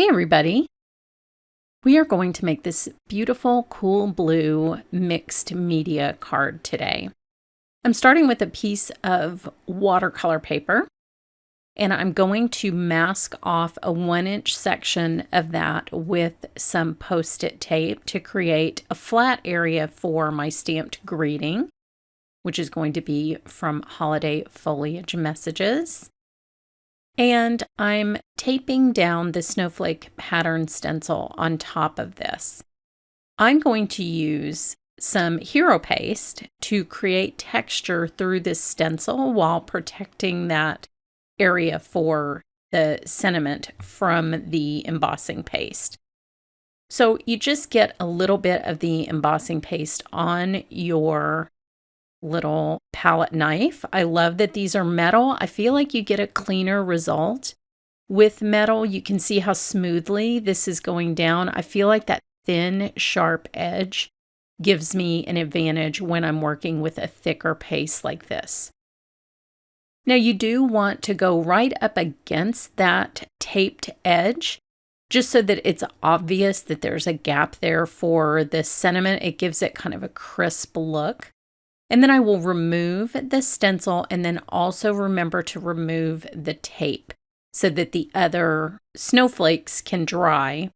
Hey everybody! We are going to make this beautiful, cool blue mixed media card today. I'm starting with a piece of watercolor paper, and I'm going to mask off a 1-inch section of that with some Post-it tape to create a flat area for my stamped greeting, which is going to be from Holiday Foliage Messages. And I'm taping down the Snowflake pattern stencil on top of this. I'm going to use some hero paste to create texture through this stencil while protecting that area for the sentiment from the embossing paste. So you just get a little bit of the embossing paste on your little palette knife. I love that these are metal. I feel like you get a cleaner result with metal. You can see how smoothly this is going down. I feel like that thin, sharp edge gives me an advantage when I'm working with a thicker paste like this. Now you do want to go right up against that taped edge just so that it's obvious that there's a gap there for the sentiment. It gives it kind of a crisp look. And then I will remove the stencil and then also remember to remove the tape so that the other snowflakes can dry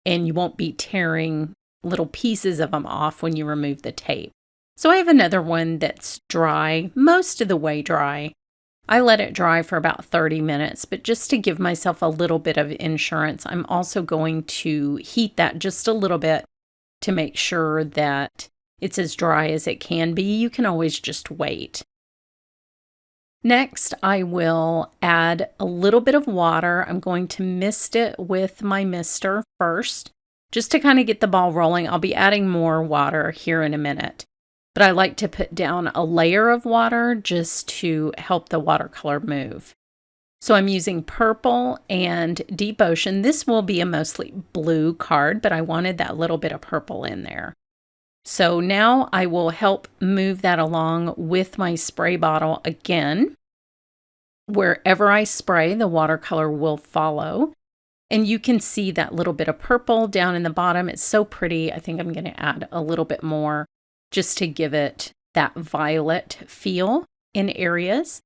and you won't be tearing little pieces of them off when you remove the tape. So I have another one that's dry, most of the way dry. I let it dry for about 30 minutes, but just to give myself a little bit of insurance, I'm also going to heat that just a little bit to make sure that it's as dry as it can be. You can always just wait. Next, I will add a little bit of water. I'm going to mist it with my mister first, just to kind of get the ball rolling. I'll be adding more water here in a minute, but I like to put down a layer of water just to help the watercolor move. So I'm using purple and deep ocean. This will be a mostly blue card, but I wanted that little bit of purple in there. So now I will help move that along with my spray bottle again. Wherever I spray, the watercolor will follow. And you can see that little bit of purple down in the bottom. It's so pretty. I think I'm going to add a little bit more just to give it that violet feel in areas.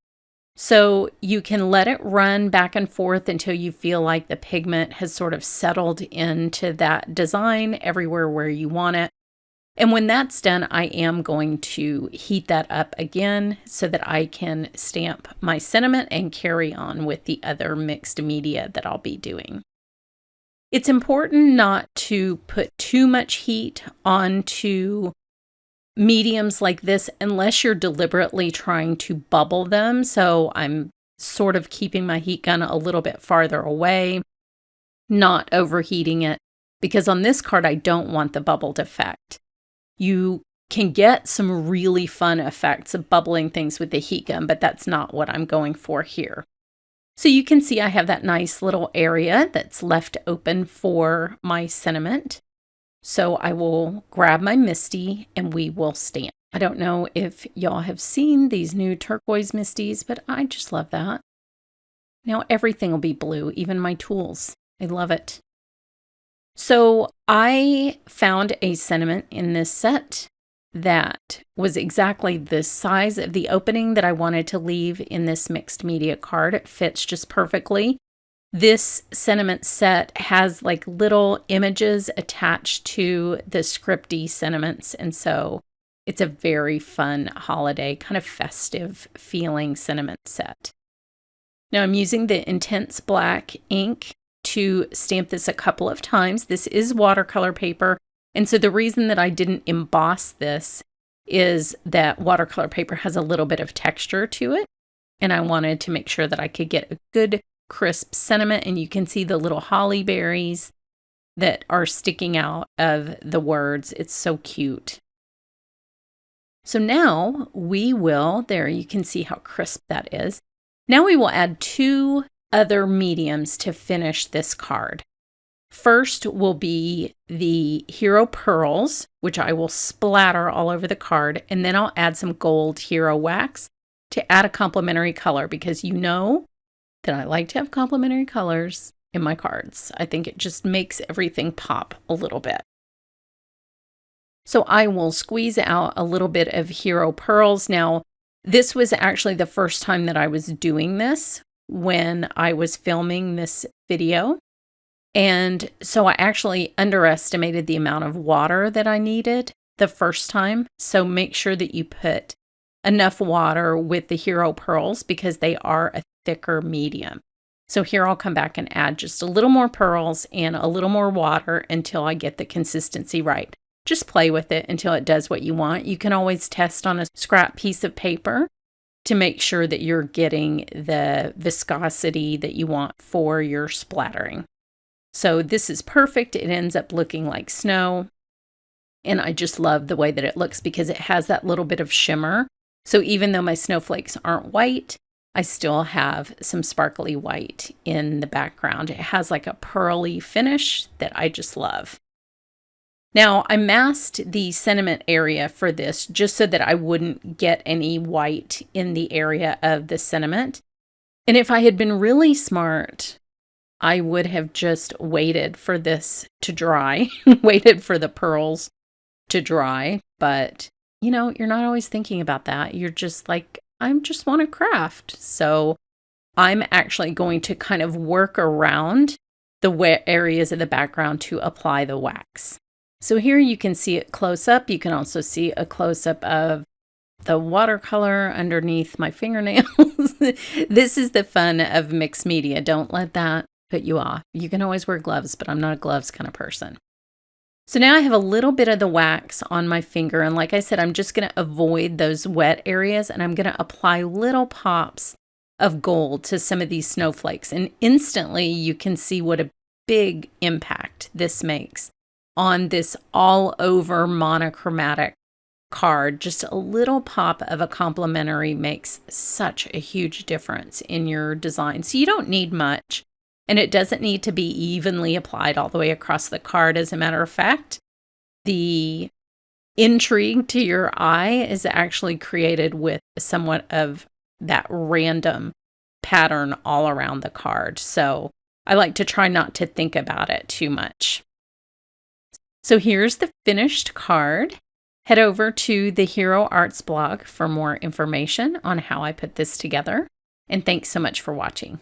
So you can let it run back and forth until you feel like the pigment has sort of settled into that design everywhere where you want it. And when that's done, I am going to heat that up again so that I can stamp my sentiment and carry on with the other mixed media that I'll be doing. It's important not to put too much heat onto mediums like this unless you're deliberately trying to bubble them. So I'm sort of keeping my heat gun a little bit farther away, not overheating it, because on this card I don't want the bubbled effect. You can get some really fun effects of bubbling things with the heat gun, but that's not what I'm going for here. So you can see I have that nice little area that's left open for my sentiment. So I will grab my Misty and we will stamp. I don't know if y'all have seen these new turquoise Misties, but I just love that. Now everything will be blue, even my tools. I love it. So I found a sentiment in this set that was exactly the size of the opening that I wanted to leave in this mixed media card. It fits just perfectly. This sentiment set has like little images attached to the scripty sentiments, and so it's a very fun holiday, kind of festive feeling sentiment set. Now I'm using the Intense Black ink to stamp this a couple of times. This is watercolor paper, and so the reason that I didn't emboss this is that watercolor paper has a little bit of texture to it, and I wanted to make sure that I could get a good crisp sentiment, and you can see the little holly berries that are sticking out of the words. It's so cute. So now we will, there you can see how crisp that is. Now we will add 2 other mediums to finish this card. First will be the Hero Pearls, which I will splatter all over the card, and then I'll add some gold Hero Wax to add a complementary color, because you know that I like to have complementary colors in my cards. I think it just makes everything pop a little bit. So I will squeeze out a little bit of Hero Pearls. Now, this was actually the first time that I was doing this when I was filming this video. And so I actually underestimated the amount of water that I needed the first time. So make sure that you put enough water with the Hero Pearls because they are a thicker medium. So here I'll come back and add just a little more pearls and a little more water until I get the consistency right. Just play with it until it does what you want. You can always test on a scrap piece of paper to make sure that you're getting the viscosity that you want for your splattering. So this is perfect. It ends up looking like snow. And I just love the way that it looks because it has that little bit of shimmer. So even though my snowflakes aren't white, I still have some sparkly white in the background. It has like a pearly finish that I just love. Now, I masked the sentiment area for this just so that I wouldn't get any white in the area of the sentiment. And if I had been really smart, I would have just waited for this to dry, waited for the pearls to dry. But, you know, you're not always thinking about that. You're just like, I just want to craft. So I'm actually going to kind of work around the areas of the background to apply the wax. So here you can see it close up. You can also see a close up of the watercolor underneath my fingernails. This is the fun of mixed media. Don't let that put you off. You can always wear gloves, but I'm not a gloves kind of person. So now I have a little bit of the wax on my finger. And like I said, I'm just going to avoid those wet areas and I'm going to apply little pops of gold to some of these snowflakes. And instantly you can see what a big impact this makes on this all over monochromatic card. Just a little pop of a complementary makes such a huge difference in your design. So you don't need much, and it doesn't need to be evenly applied all the way across the card. As a matter of fact, the intrigue to your eye is actually created with somewhat of that random pattern all around the card. So I like to try not to think about it too much. So here's the finished card. Head over to the Hero Arts blog for more information on how I put this together. And thanks so much for watching.